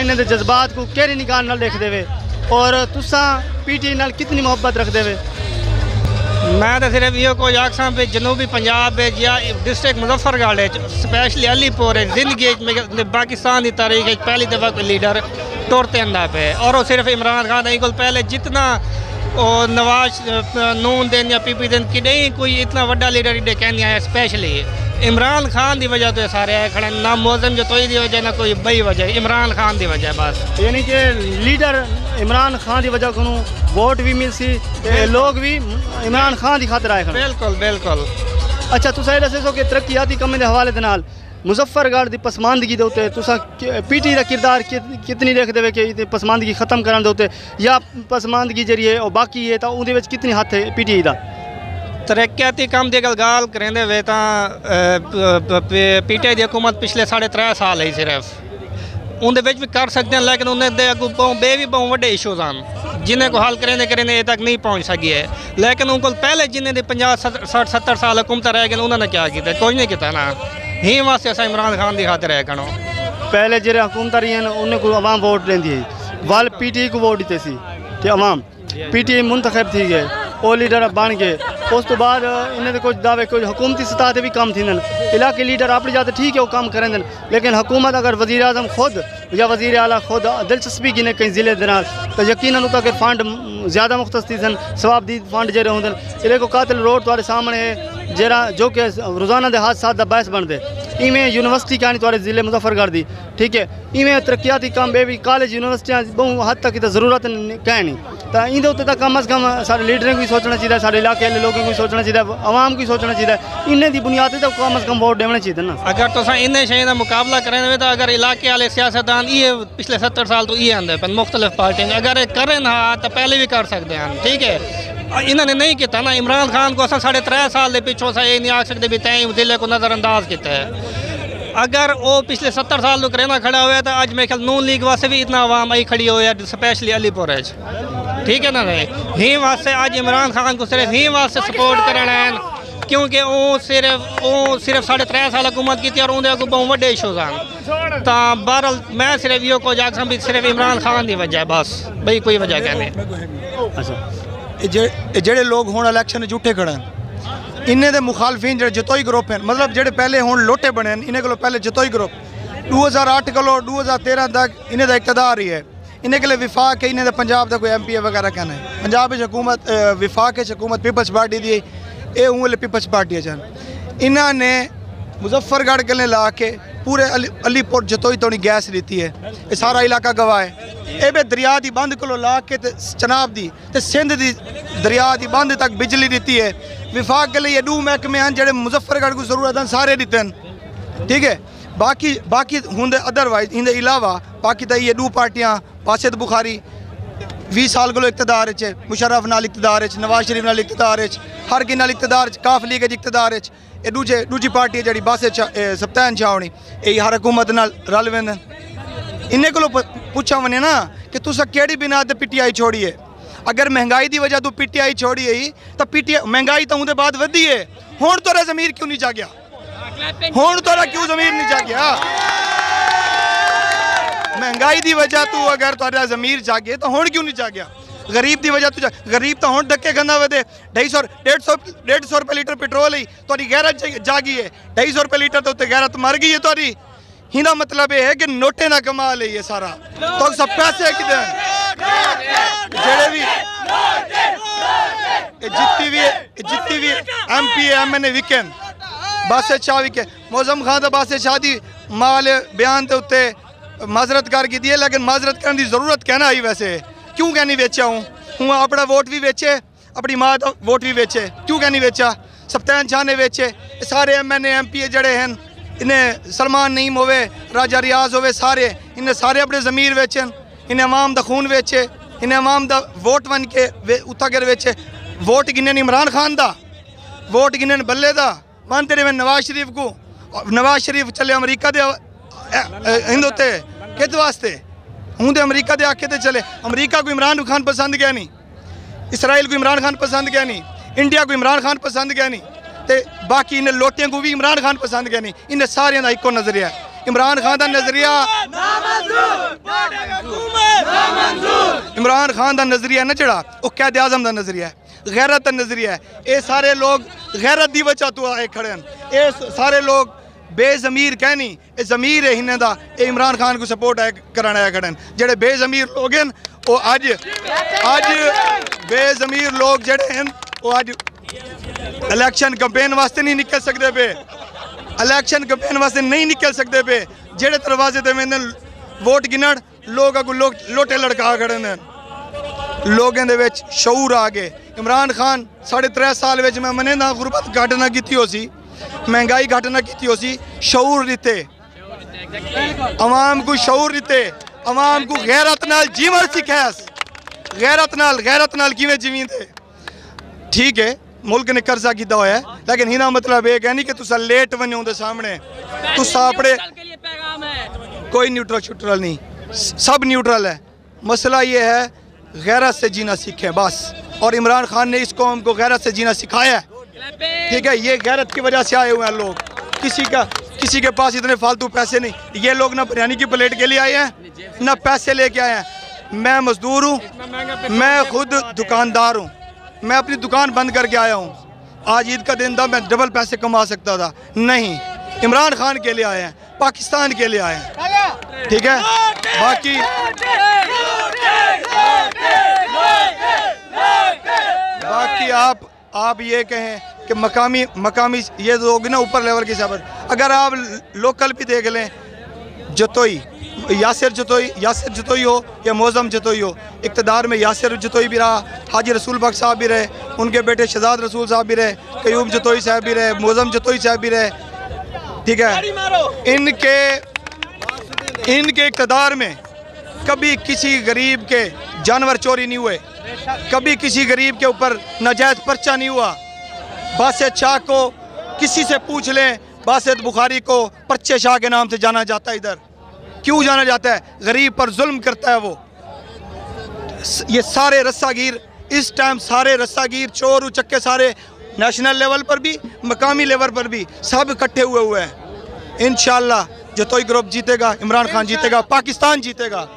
इन्हें जज्बात को केरी निगाह नाल देखदे वे और तुसा पीटीआई नाल कितनी मोहब्बत रखदे वे? मैं तो सिर्फ यो कोई आखसा पे जनूबी पंजाब या डिस्ट्रिक्ट मुजफ्फरगढ़ स्पेशली अलीपुर जिंदगी में पाकिस्तान की तारीख पहली दफ़ा कोई लीडर तोड़ते अंदा पे और वो सिर्फ इमरान खान को पहले जितना और नवाज नून दिन या पीपी दिन कि नहीं कोई इतना बड़ा लीडर इधे कहने आया स्पेशली इमरान खान की वजह तो सारे आए खड़े ना मौजम जो तो दी वजह ना कोई बई वजह इमरान खान की वजह बस यानी कि लीडर इमरान खान की वजह को वोट भी मिल सी लोग भी इमरान खान की खातर आए खड़े। बिल्कुल बिल्कुल। अच्छा तुसा ये दसो कि तरक्याती कमें के हवाले दे नाल मुजफ्फरगढ़ की पसमानदगी दे उत्ते तुसा पीटी का किरदार कितनी देखते वे कि पसमानदगी खत्म करने दे उत्ते या पसमानदगी जरी है और बाकी है तो उहदे विच कितनी हथ है पीटीआई दा? तरक्याती कम की गाल करेंदे वे तो पीटीआई की हुकूमत पिछले 3.5 साल है सिर्फ उनके भी कर सकते हैं लेकिन उन्हें अगू बे भी बहुत बड़े इशूज़ हैं जिन्हें को हल करेंदे करेंदे तक नहीं पहुँच सकी है लेकिन उनको पहले जिन्हें 50-60-70 साल हुकूमत रह गए उन्होंने क्या किया कुछ नहीं किया ना ही वास्ते अस इमरान खान की खातिर है करो पहले जो हुकूमत रही हैं उन्हें को अवाम वोट लेंदी है वाल पीटीआई को वोट दीते सी कि अवाम पीटीआई मुंतखब थी गए वो लीडर बन गए उस तो बाद इन्हें कुछ दावे कुछ हुकूमती सतह से भी कम थी इलाके लीडर अपनी जाते ठीक है वो काम करें लेकिन हुकूमत अगर वज़ीर आज़म खुद या वज़ीर आला खुद दिलचस्पी गिने कहीं ज़िले दे तो यकीनन उतर फंड ज़्यादा मुख्तस थी सन सवाबदी फंड जो होंगे इले को कातिल रोड तुम्हारे सामने है जरा जो कि रोज़ाना के हादसा का बहस बनते इवें यूनिवर्सिटी कहनी तुम्हारे ज़िले मुजफ्फरगढ़ की ठीक है इवें तरक्याती कम बे भी कॉलेज यूनिवर्सिटियाँ बहुत हद तक जरूरत कह नहीं तो इंदे उत्ते कम अज़ कम सारे लीडरें को भी सोचना चाहिए सारे इलाके वाले लोगों को भी सोचना चाहिए आवाम को भी सोचना चाहिए इन्हें की बुनियाद तो कम अज़ कम वोट देने चाहिए ना। अगर तो इन शइ का मुकाबला करें तो अगर इलाके वाले सियासतदान ये पिछले 70 साल तो ये आते पे मुख्तलिफ पार्टियां अगर करें हाँ तो पहले भी कर सकते हैं ठीक है इन्होंने नहीं किया ना इमरान खान को अस 3.5 साल के पिछों से ये नहीं आख सकते भी तैं जिले को नज़रअंदाज किया है अगर वो पिछले 70 साल तो करेना खड़ा हुआ तो अज मेरे ख्याल नून लीग वास्ते भी इतना आवाम आई खड़ी हो स्पेशली अलीपुर ठीक है ना नहीं ही वास्ते अज इमरान खान को सिर्फ ही वास्ते सपोर्ट करना है क्योंकि वो सिर्फ 3.5 साल हुकूमत की और उन्हें बहुत बड़े इशूज़ हैं तो बहरहाल मैं सिर्फ यो को आखसा भी सिर्फ इमरान खान की वजह है बस भाई कोई वजह कहने। अच्छा जेडे लोग हुण इलैक्शन झूठे खड़े इन्हें दे मुखालफिन जो जतोई ग्रुप हैं मतलब जेडे पहले हुण लोटे बने इन्हें को पहले जतोई ग्रुप 2008 को 2013 तक इन्हें इकतदार ही है इन्हें के लिए विफाक है इन्हें पंजाब का कोई MP वगैरह कहना है पंजाब हुकूमत विफाक हुकूमत पीपल्स पार्टी दी ये उंगले पीपल्स पार्टी चन इन्होंने मुजफ्फरगढ़ के ला के पूरे अलीपुर जतोई तोड़ी गैस दी है ये सारा इलाका गवाह है ये बे दरिया की बंद को ला के चनाब की सिंध की दरिया की बंद तक बिजली दी है विफाक के लिए 2 महकमे हैं जो मुजफ्फरगढ़ को जरूरत हैं सारे दिते हैं ठीक है बाकी होंगे अदरवाइज इनके अलावा बाकी तो ये 2 पार्टियां बासित बुखारी 20 साल को इकतदार मुशर्रफ नाल इकतदार नवाज शरीफ नाल इकतदार हर की नाल इकतदार काफ लीग इकतदार ये दूजी पार्टी है जी बासित सप्तान छावनी ये हर हुकूमत नाल रल वेंदे इन्हें को पूछा वने ना कि तुसा केड़ी बिना ते PTI छोड़ी है अगर महंगाई की वजह तू PTI छोड़ी है तो PTI महंगाई तो उनके बाद वधी है हुण तोरा ज़मीर क्यों नहीं जागया हुण तोरा क्यों ज़मीर नहीं जागया महंगाई की वजह तू अगर तोरा ज़मीर जागे तो हुण क्यों नहीं जागया गरीब की वजह तू गरीब तो हुण धक्के खांदा वधे 150 रुपये लीटर पेट्रोल ही तोरी गैरत जागी है 250 रुपये लीटर तो उत्ते गैरत मर गई है तोरी हिना मतलब ये है कि नोटे ना कमाल है ये सारा तो सब पैसे कि जेड़े भी जितनी भी MP MNA विकन बादशाह शाह विके मौजम खान तो बादशाह शाह दी माल बयान के उत्ते माजरत कर की है लेकिन माजरत करने की जरूरत कहना आई वैसे क्यों कहनी बेचा हूँ अपना वोट भी बेचे अपनी माँ का वोट भी बेचे क्यों कहनी बेचा सप्तान शाह ने बेचे सारे MNA MP जड़े हैं इन्हें सलमान नईम होवे राजा रियाज होवे सारे इन्हें सारे अपने ज़मीर बेचन इन्हें अवाम का खून बेचे इन्हें अवाम का वोट बन के उत्ता कर बेचे वोट गिने इमरान खान का वोट गिने बल्ले का मानते रहे नवाज शरीफ को नवाज शरीफ चले अमरीका दे हिंदुते किस वास्ते हूँ तो अमरीका दे आखे ते चले अमरीका को इमरान खान पसंद गया नहीं इसराइल को इमरान खान पसंद गया नहीं इंडिया को इमरान खान पसंद गया नहीं ते बाकी इन्हें लोटियों को भी इमरान खान पसंद गया नहीं इन्हें सारे का एको नजरिया इमरान खान का नजरिया इमरान खान का नज़रिया ना जड़ा वो कैद आज़म का नज़रिया है, गैरत का नज़रिया है। ये सारे लोग गैरत की वजह तो आए खड़े हैं। ये सारे लोग बेज़मीर कहनी ये ज़मीर है इन्हें दा ये इमरान खान को सपोर्ट है कराने आए खड़े हैं। जेड़े बेज़मीर लोग हैं वो अज बेज़मीर लोग जेड़े हैं वो अज इलेक्शन कैंपेन वास्ते नहीं निकल सकते पे, इलेक्शन कैंपेन वास्ते नहीं निकल सकते पे। जेड़े दरवाजे ते मैंने वोट गिनण लोग अगू लोग लोटे लड़का खड़े हैं। लोगों के शऊर आ गए। इमरान खान 3.5 साल में मैं मने ना गुरबत घट ना की हो सी, महंगाई घट ना की हो सी, शऊर दिते अवाम को, शऊर दिते अवाम को, गैरत नाल जीवन सिखास, गैरत नाल किवें जीवींदे। ठीक है मुल्क ने कर्जा किया हुआ है लेकिन हिना मतलब ये नहीं कि तुसा लेट वनो दे सामने तुसा अपने कोई न्यूट्रल शूट्रल नहीं, सब न्यूट्रल है। मसला ये है गैरत से जीना सीखें बस, और इमरान खान ने इस कौम को गैरत से जीना सिखाया है। ठीक है, ये गैरत की वजह से आए हुए हैं लोग। किसी के पास इतने फालतू पैसे नहीं। ये लोग ना बिरयानी की प्लेट के लिए आए हैं ना पैसे लेके आए हैं। मैं मजदूर हूँ, मैं खुद दुकानदार हूँ, मैं अपनी दुकान बंद करके आया हूँ। आज ईद का दिन था, मैं डबल पैसे कमा सकता था, नहीं। इमरान खान के लिए आए हैं, पाकिस्तान के लिए आए हैं। ठीक है, बाकी आप ये कहें कि मकामी ये लोग ना ऊपर लेवल के हिसाब से, अगर आप लोकल भी देख लें, जतोई यासिर जतोई हो या मौज़म जतोई हो, इक़्तिदार में यासिर जतोई भी रहा, हाजी रसूल बख्श साहब भी रहे, उनके बेटे शहजाद रसूल साहब भी रहे, कयूम जतोई साहब भी रहे, मौज़म जतोई साहब भी रहे। ठीक है, इनके इक़्तिदार में कभी किसी गरीब के जानवर चोरी नहीं हुए, कभी किसी गरीब के ऊपर नाजायज़ पर्चा नहीं हुआ। बासित शाह को किसी से पूछ लें, बासित बुखारी को पर्चे शाह के नाम से जाना जाता है। इधर क्यों जाना जाता है? गरीब पर जुल्म करता है वो। ये सारे रस्सागीर इस टाइम, सारे रस्सागीर चोर उचक्के सारे नेशनल लेवल पर भी मकामी लेवल पर भी सब इकट्ठे हुए हैं। इंशाअल्लाह जतोई ग्रुप जीतेगा, इमरान खान जीतेगा, पाकिस्तान जीतेगा।